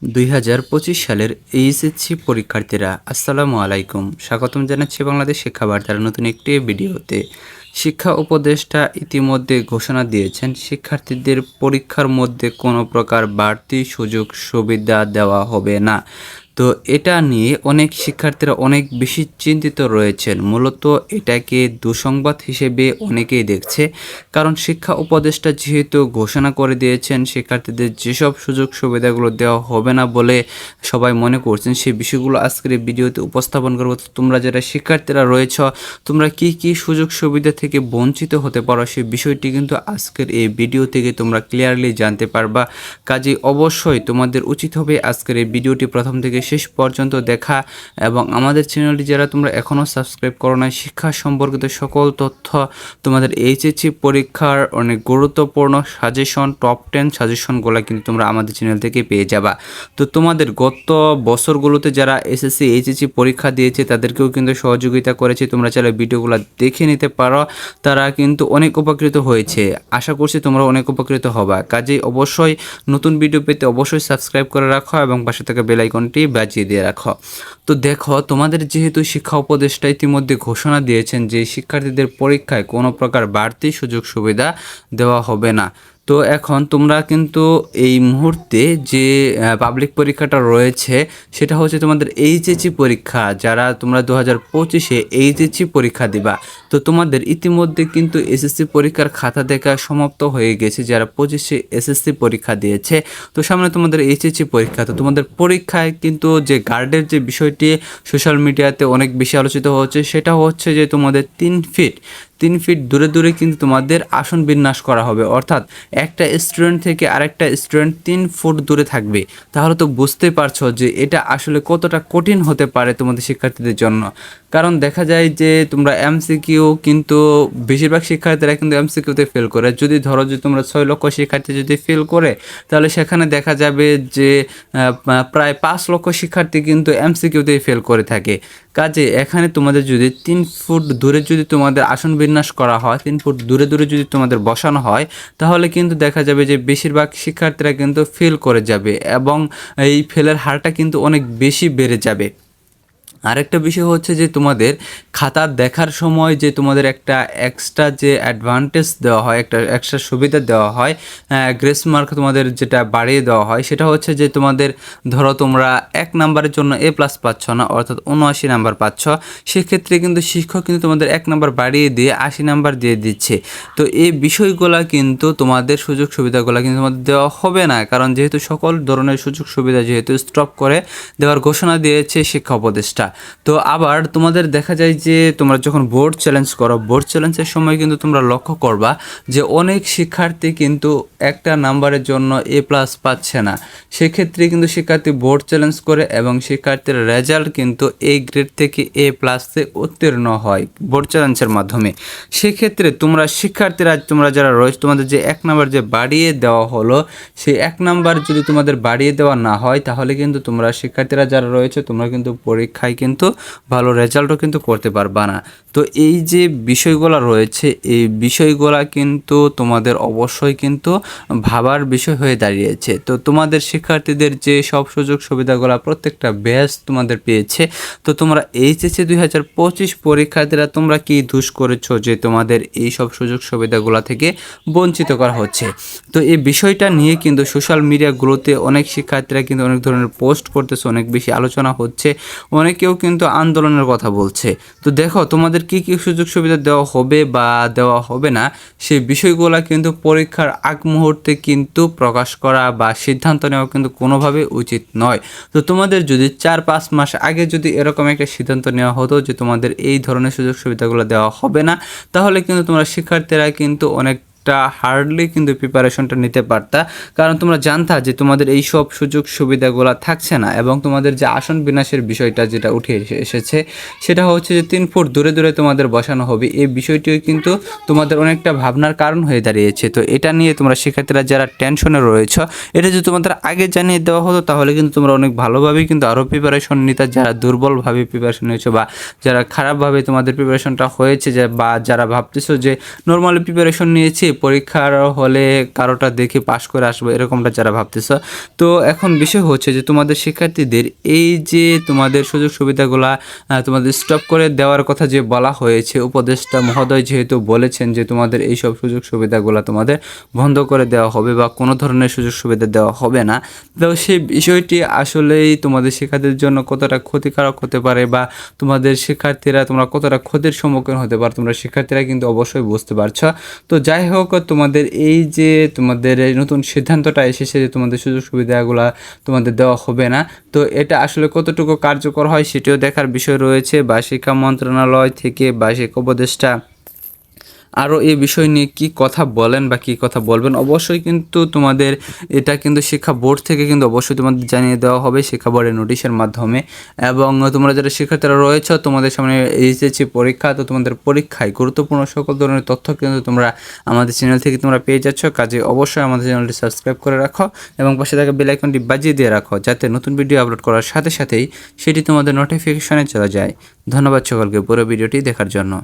2025 সালের এইচএসসি পরীক্ষার্থীরা আসসালামু আলাইকুম। স্বাগতম জানাচ্ছি বাংলাদেশ শিক্ষা বার্তার নতুন একটি ভিডিওতে। শিক্ষা উপদেষ্টা ইতিমধ্যে ঘোষণা দিয়েছেন শিক্ষার্থীদের পরীক্ষার মধ্যে কোনো প্রকার বাড়তি সুযোগ সুবিধা দেওয়া হবে না। তো এটা নিয়ে অনেক শিক্ষার্থীরা অনেক বেশি চিন্তিত রয়েছেন। মূলত এটাকে দুঃসংবাদ হিসেবে অনেকেই দেখছে, কারণ শিক্ষা উপদেষ্টা যেহেতু ঘোষণা করে দিয়েছেন শিক্ষার্থীদের যেসব সুযোগ সুবিধাগুলো দেওয়া হবে না বলে সবাই মনে করছেন, সেই বিষয়গুলো আজকের এই ভিডিওতে উপস্থাপন করবো। তো তোমরা যারা শিক্ষার্থীরা রয়েছ, তোমরা কি কি সুযোগ সুবিধা থেকে বঞ্চিত হতে পারো সেই বিষয়টি কিন্তু আজকের এই ভিডিও থেকে তোমরা ক্লিয়ারলি জানতে পারবা। কাজে অবশ্যই তোমাদের উচিত হবে আজকের এই ভিডিওটি প্রথম থেকে শেষ পর্যন্ত দেখা, এবং আমাদের চ্যানেলটি যারা তোমরা এখনও সাবস্ক্রাইব করো না, শিক্ষা সম্পর্কিত সকল তথ্য, তোমাদের এইচএসসি পরীক্ষার অনেক গুরুত্বপূর্ণ সাজেশন, টপ 10 সাজেশনগুলো কিন্তু তোমরা আমাদের চ্যানেল থেকে পেয়ে যাবা। তো তোমাদের গত বছরগুলোতে যারা এসএসসি এইচএসসি পরীক্ষা দিয়েছে তাদেরকেও কিন্তু সহযোগিতা করেছে, তোমরা চাইলে ভিডিওগুলো দেখে নিতে পারো। তারা কিন্তু অনেক উপকৃত হয়েছে, আশা করছি তোমরা অনেক উপকৃত হবা। কাজেই অবশ্যই নতুন ভিডিও পেতে অবশ্যই সাবস্ক্রাইব করে রাখো এবং পাশে থাকা বেল আইকনটি বাজিয়ে দিয়ে রাখো। তো দেখো, তোমাদের যেহেতু শিক্ষা উপদেষ্টা ইতিমধ্যে ঘোষণা দিয়েছেন যে শিক্ষার্থীদের পরীক্ষায় কোনো প্রকার বাড়তি সুযোগ সুবিধা দেওয়া হবে না, তো এখন তোমরা কিন্তু এই মুহূর্তে যে পাবলিক পরীক্ষাটা রয়েছে সেটা হচ্ছে তোমাদের এইচএসসি পরীক্ষা। যারা তোমরা 2025-এ এইচএসসি পরীক্ষা দিবা, তো তোমাদের ইতিমধ্যে কিন্তু এসএসসি পরীক্ষার খাতা দেখা সমাপ্ত হয়ে গেছে। যারা 25-এ এসএসসি পরীক্ষা দিয়েছে, তো সামনে তোমাদের এইচএসসি পরীক্ষা। তো তোমাদের পরীক্ষায় কিন্তু যে গার্ডের যে বিষয়টি সোশ্যাল মিডিয়াতে অনেক বেশি আলোচিত হচ্ছে, সেটা হচ্ছে যে তোমাদের 3 ফিট দূরে দূরে কিন্তু তোমাদের আসন বিন্যাস করা হবে, অর্থাৎ একটা স্টুডেন্ট থেকে আরেকটা স্টুডেন্ট 3 ফুট দূরে থাকবে। তাহলে তো বুঝতেই পারছো যে এটা আসলে কতটা কঠিন হতে পারে তোমাদের শিক্ষার্থীদের জন্য। কারণ দেখা যায় যে তোমরা এমসিকিউ কিন্তু বেশিরভাগ শিক্ষার্থীরা কিন্তু এমসিকিউতে ফেল করে। যদি ধরো যে তোমরা 6 লক্ষ শিক্ষার্থী যদি ফেল করে, তাহলে সেখানে দেখা যাবে যে প্রায় 5 লক্ষ শিক্ষার্থী কিন্তু এমসিকিউতেই ফেল করে থাকে। কাজে এখানে তোমাদের যদি 3 ফুট দূরে যদি তোমাদের আসন বিন্যাস করা হয়, 3 ফুট দূরে দূরে যদি তোমাদের বসানো হয়, তাহলে কিন্তু দেখা যাবে যে বেশিরভাগ শিক্ষার্থীরা কিন্তু ফেল করে যাবে এবং এই ফেলের হারটা কিন্তু অনেক বেশি বেড়ে যাবে। আরেকটা বিষয় হচ্ছে যে তোমাদের খাতা দেখার সময় যে তোমাদের একটা এক্সট্রা যে অ্যাডভান্টেজ দেওয়া হয়, একটা এক্সট্রা সুবিধা দেওয়া হয়, গ্রেস মার্ক তোমাদের যেটা বাড়িয়ে দেওয়া হয়, সেটা হচ্ছে যে তোমাদের ধরো তোমরা 1 নাম্বারের জন্য A+ পাচ্ছ না, অর্থাৎ 79 নাম্বার পাচ্ছ, সেক্ষেত্রে কিন্তু শিক্ষক কিন্তু তোমাদের 1 নাম্বার বাড়িয়ে দিয়ে 80 নাম্বার দিয়ে দিচ্ছে। তো এই বিষয়গুলো কিন্তু তোমাদের সুযোগ সুবিধাগুলো কিন্তু তোমাদের দেওয়া হবে না, কারণ যেহেতু সকল ধরনের সুযোগ সুবিধা যেহেতু স্টপ করে দেওয়ার ঘোষণা দিয়েছে শিক্ষা উপদেষ্টা। তো আবার তোমাদের দেখা যায় যে তোমরা যখন বোর্ড চ্যালেঞ্জ করো, বোর্ড চ্যালেঞ্জের সময় কিন্তু তোমরা লক্ষ্য করবা যে অনেক শিক্ষার্থী কিন্তু একটা নাম্বারের জন্য A+ পাচ্ছে না। সেক্ষেত্রে কিন্তু শিক্ষার্থী বোর্ড চ্যালেঞ্জ করে এবং শিক্ষার্থীর রেজাল্ট কিন্তু এই গ্রেড থেকে A+-এ উত্তীর্ণ হয় বোর্ড চ্যালেঞ্জের মাধ্যমে। সেক্ষেত্রে তোমরা শিক্ষার্থীরা তোমরা যারা রয়েছে, তোমাদের যে 1 নাম্বার যে বাড়িয়ে দেওয়া হলো, সেই 1 নাম্বার যদি তোমাদের বাড়িয়ে দেওয়া না হয়, তাহলে কিন্তু তোমরা শিক্ষার্থীরা যারা রয়েছে তোমরা কিন্তু পরীক্ষায় কিন্তু ভালো রেজাল্টও কিন্তু করতে পারবা না। তো এই যে বিষয়গুলো রয়েছে, এই বিষয়গুলো কিন্তু তোমাদের অবশ্যই কিন্তু ভাবার বিষয় হয়ে দাঁড়িয়েছে। তো তোমাদের শিক্ষার্থীদের যে সব সুযোগ সুবিধাগুলো প্রত্যেকটা ব্যাচ তোমাদের পেয়েছে, তো তোমরা এইচএসসি 2025 পরীক্ষার্থীরা তোমরা কি দোষ করেছো যে তোমাদের এই সব সুযোগ সুবিধাগুলো থেকে বঞ্চিত করা হচ্ছে? তো এই বিষয়টা নিয়ে কিন্তু সোশ্যাল মিডিয়াগুলোতে অনেক শিক্ষার্থীরা কিন্তু অনেক ধরনের পোস্ট করতেছে, অনেক বেশি আলোচনা হচ্ছে, অনেকেও কিন্তু আন্দোলনের কথা বলছে। তো দেখো, তোমাদের কি কি সুযোগ সুবিধা দেওয়া হবে বা দেওয়া হবে না, সেই বিষয়গুলো কিন্তু পরীক্ষার আগ মুহূর্তে কিন্তু প্রকাশ করা বা সিদ্ধান্ত নেওয়া কিন্তু কোনোভাবে উচিত নয়। তো তোমাদের যদি 4-5 মাস আগে যদি এরকম একটা সিদ্ধান্ত নেওয়া হতো যে তোমাদের এই ধরনের সুযোগ সুবিধাগুলো দেওয়া হবে না, তাহলে কিন্তু তোমরা শিক্ষার্থীরা কিন্তু অনেক হার্ডলি কিন্তু প্রিপারেশনটা নিতে পারতা, কারণ তোমরা জানতা যে তোমাদের এই সব সুযোগ সুবিধাগুলো থাকছে না। এবং তোমাদের যে আসন বিন্যাসের বিষয়টা যেটা উঠে এসেছে, সেটা হচ্ছে যে 3 ফুট দূরে দূরে তোমাদের বসানো হবে। এই বিষয়টিও কিন্তু তোমাদের অনেকটা ভাবনার কারণ হয়ে দাঁড়িয়েছে। তো এটা নিয়ে তোমরা শিক্ষার্থীরা যারা টেনশনে রয়েছ, এটা যদি তোমাদের আগে জানিয়ে দেওয়া হতো, তাহলে কিন্তু তোমরা অনেক ভালোভাবেই কিন্তু আরও প্রিপারেশন নিতে। যারা দুর্বলভাবে প্রিপারেশন নিয়েছো বা যারা খারাপভাবে তোমাদের প্রিপারেশনটা হয়েছে, বা যারা ভাবতেছো যে নর্মালি প্রিপারেশন নিয়েছি পরীক্ষার হলে কারোটা দেখে পাশ করে আসবো এরকমটা যারা ভাবতেছ, তো এখন বিষয় হচ্ছে যে তোমাদের শিক্ষার্থীদের এই যে তোমাদের সুযোগ সুবিধাগুলা তোমাদের স্টপ করে দেওয়ার কথা যে বলা হয়েছে, উপদেষ্টা মহোদয় যেহেতু বলেছেন যে তোমাদের এইসব সুযোগ সুবিধাগুলা তোমাদের বন্ধ করে দেওয়া হবে বা কোনো ধরনের সুযোগ সুবিধা দেওয়া হবে না। তো সেই বিষয়টি আসলেই তোমাদের শিক্ষার্থীদের জন্য কতটা ক্ষতিকারক হতে পারে বা তোমাদের শিক্ষার্থীরা তোমরা কতটা ক্ষতির সম্মুখীন হতে পারো তোমরা শিক্ষার্থীরা কিন্তু অবশ্যই বুঝতে পারছো। তো যাই হোক, তোমাদের এই যে তোমাদের এই নতুন সিদ্ধান্তটা এসেছে যে তোমাদের সুযোগ সুবিধাগুলো তোমাদের দেওয়া হবে না, তো এটা আসলে কতটুকু কার্যকর হয় সেটিও দেখার বিষয় রয়েছে, বা শিক্ষা মন্ত্রণালয় থেকে বা শিক্ষা উপদেষ্টা আরও এই বিষয় নিয়ে কী কথা বলেন বা কী কথা বলবেন অবশ্যই কিন্তু তোমাদের এটা কিন্তু শিক্ষা বোর্ড থেকে কিন্তু অবশ্যই তোমাদের জানিয়ে দেওয়া হবে শিক্ষা বোর্ডের নোটিশের মাধ্যমে। এবং তোমরা যারা শিক্ষার্থীরা রয়েছ তোমাদের সামনে এইচএসসি পরীক্ষা, তো তোমাদের পরীক্ষায় গুরুত্বপূর্ণ সকল ধরনের তথ্য কিন্তু তোমরা আমাদের চ্যানেল থেকে তোমরা পেয়ে যাচ্ছ। কাজে অবশ্যই আমাদের চ্যানেলটি সাবস্ক্রাইব করে রাখো এবং পাশে থাকা বেল আইকনটি বাজিয়ে দিয়ে রাখো, যাতে নতুন ভিডিও আপলোড করার সাথে সাথেই সেটি তোমাদের নোটিফিকেশনে চলে যায়। ধন্যবাদ সকলকে পুরো ভিডিওটি দেখার জন্য।